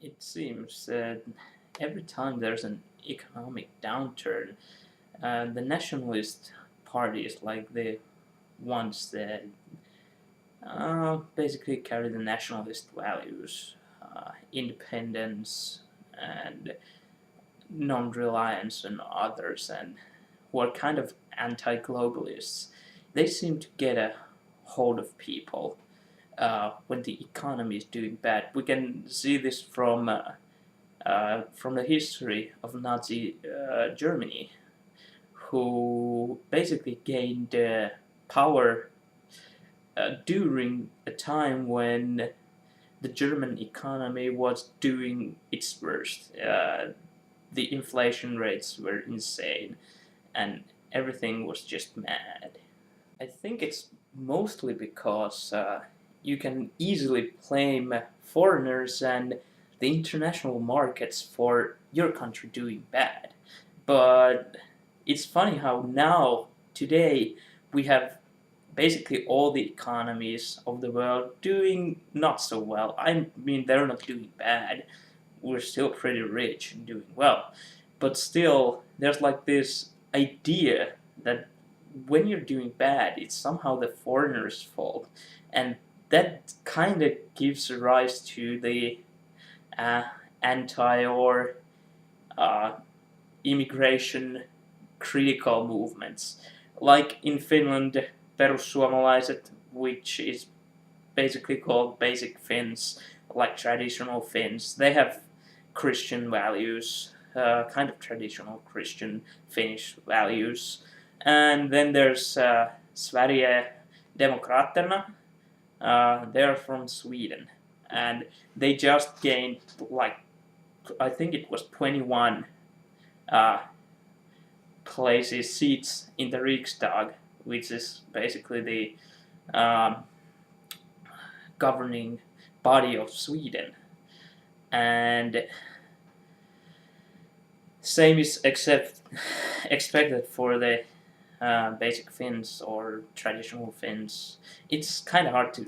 It seems that every time there's an economic downturn, the nationalist parties, like the ones that basically carry the nationalist values, independence, and non-reliance on others, and who are kind of anti-globalists, they seem to get a hold of people when the economy is doing bad. We can see this from the history of Nazi Germany, who basically gained power during a time when the German economy was doing its worst. The inflation rates were insane, and everything was just mad. I think it's mostly because you can easily blame foreigners and the international markets for your country doing bad. But it's funny how now, today, we have basically all the economies of the world doing not so well. I mean, they're not doing bad. We're still pretty rich and doing well. But still, there's like this idea that when you're doing bad, it's somehow the foreigner's fault. And that kind of gives rise to the uh, anti or uh, immigration critical movements. Like in Finland, perussuomalaiset, which is basically called basic Finns, like traditional Finns, they have Christian values, kind of traditional Christian Finnish values. And then there's Sverige Demokraterna. They're from Sweden, and they just gained, like, I think it was 21 uh, seats in the Riksdag, which is basically the governing body of Sweden. And same is expected for the basic Finns or traditional Finns. It's kind of hard to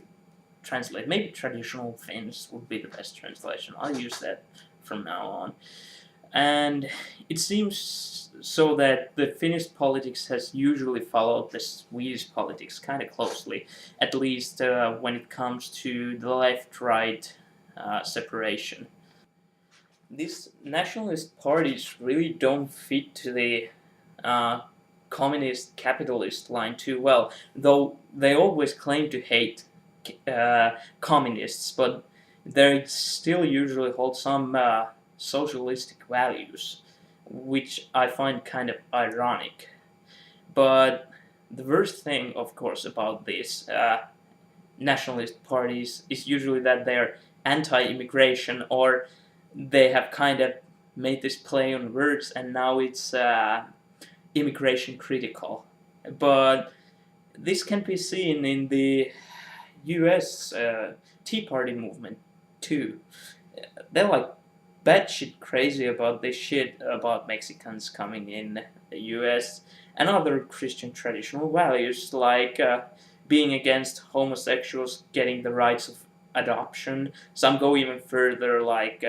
translate. Maybe traditional Finns would be the best translation. I'll use that from now on. And it seems so that the Finnish politics has usually followed the Swedish politics kind of closely, at least when it comes to the left-right separation. These nationalist parties really don't fit to the uh, communist capitalist line too well, though they always claim to hate communists, but they still usually hold some socialistic values, which I find kind of ironic. But the worst thing, of course, about these nationalist parties is usually that they're anti-immigration, or they have kind of made this play on words, and now it's immigration critical. But this can be seen in the US Tea Party movement too. They're like batshit crazy about this shit about Mexicans coming in the US and other Christian traditional values, like being against homosexuals getting the rights of adoption. Some go even further, like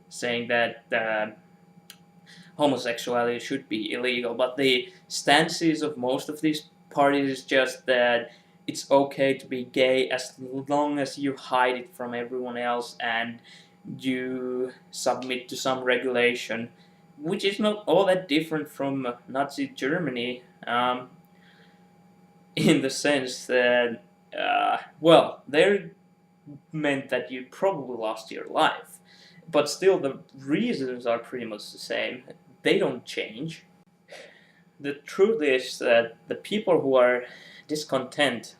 saying that homosexuality should be illegal. But the stances of most of these parties is just that it's okay to be gay as long as you hide it from everyone else and you submit to some regulation, which is not all that different from Nazi Germany, in the sense that, well, they meant that you probably lost your life, but still the reasons are pretty much the same. They don't change. The truth is that the people who are discontent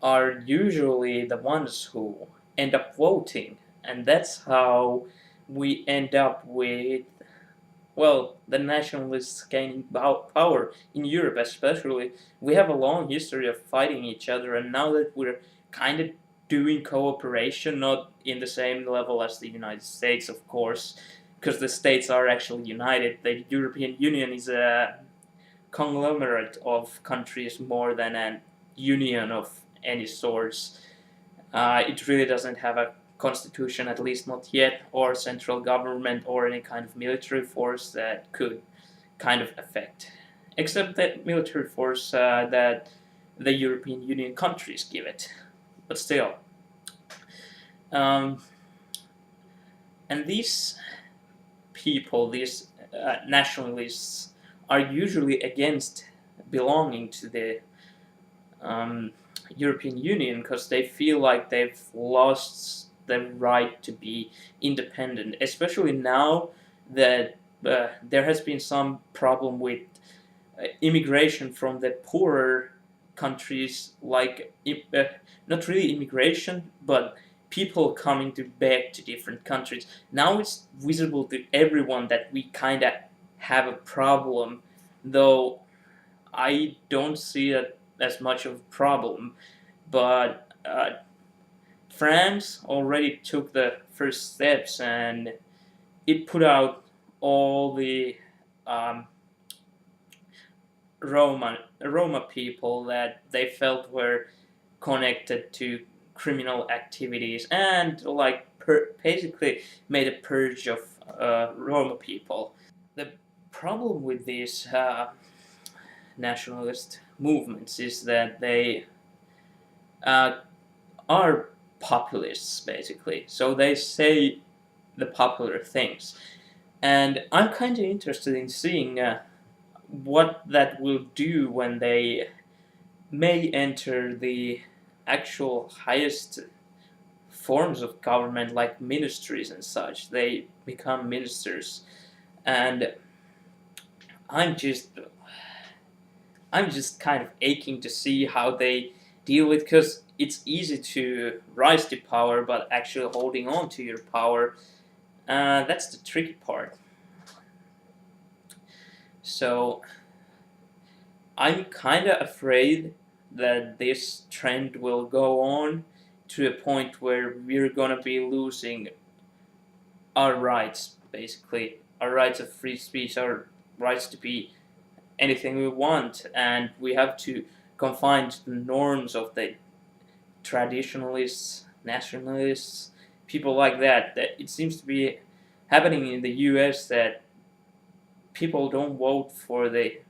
are usually the ones who end up voting, and that's how we end up with, well, the nationalists gaining power in Europe especially. We have a long history of fighting each other, and now that we're kind of doing cooperation, not in the same level as the United States, of course, because the states are actually united. The European Union is a conglomerate of countries more than a union of any sorts. It really doesn't have a constitution, at least not yet, or central government, or any kind of military force that could kind of affect, except that military force that the European Union countries give it. But still. Um, and these people, these nationalists, are usually against belonging to the European Union because they feel like they've lost the right to be independent, especially now that there has been some problem with immigration from the poorer countries, like not really immigration, but people coming to beg to different countries. Now it's visible to everyone that we kind of have a problem, though I don't see it as much of a problem. But France already took the first steps, and it put out all the Roma people that they felt were connected to criminal activities, and like basically made a purge of Roma people. The problem with these nationalist movements is that they are populists, basically. So they say the popular things, and I'm kind of interested in seeing what that will do when they may enter the actual highest forms of government, like ministries and such. They become ministers, and I'm just kind of aching to see how they deal with, because it's easy to rise to power, but actually holding on to your power, that's the tricky part. So I'm kind of afraid that this trend will go on to a point where we're gonna be losing our rights, basically, our rights of free speech, our rights to be anything we want, and we have to confine to the norms of the traditionalists, nationalists, people like that. That it seems to be happening in the U.S. that people don't vote for the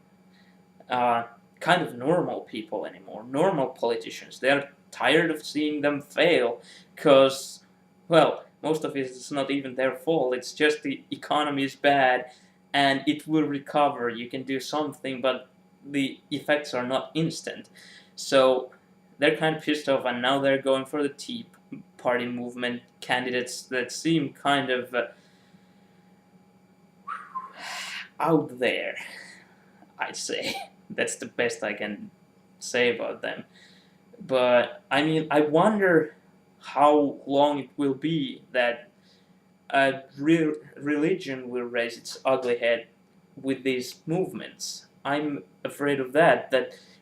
kind of normal people anymore, normal politicians. They're tired of seeing them fail because, well, most of it is not even their fault. It's just the economy is bad and it will recover. You can do something, but the effects are not instant. So they're kind of pissed off, and now they're going for the Tea Party movement candidates that seem kind of out there, I'd say. That's the best I can say about them. But I mean, I wonder how long it will be that religion will raise its ugly head with these movements. I'm afraid of that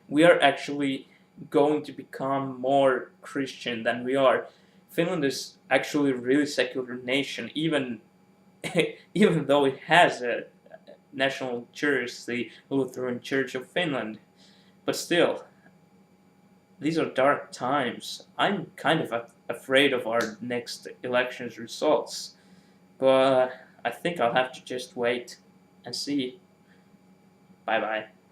we are actually going to become more Christian than we are. Finland is actually a really secular nation, even even though it has a national church, the Lutheran Church of Finland. But still, these are dark times. I'm kind of afraid of our next elections results. But I think I'll have to just wait and see. Bye bye.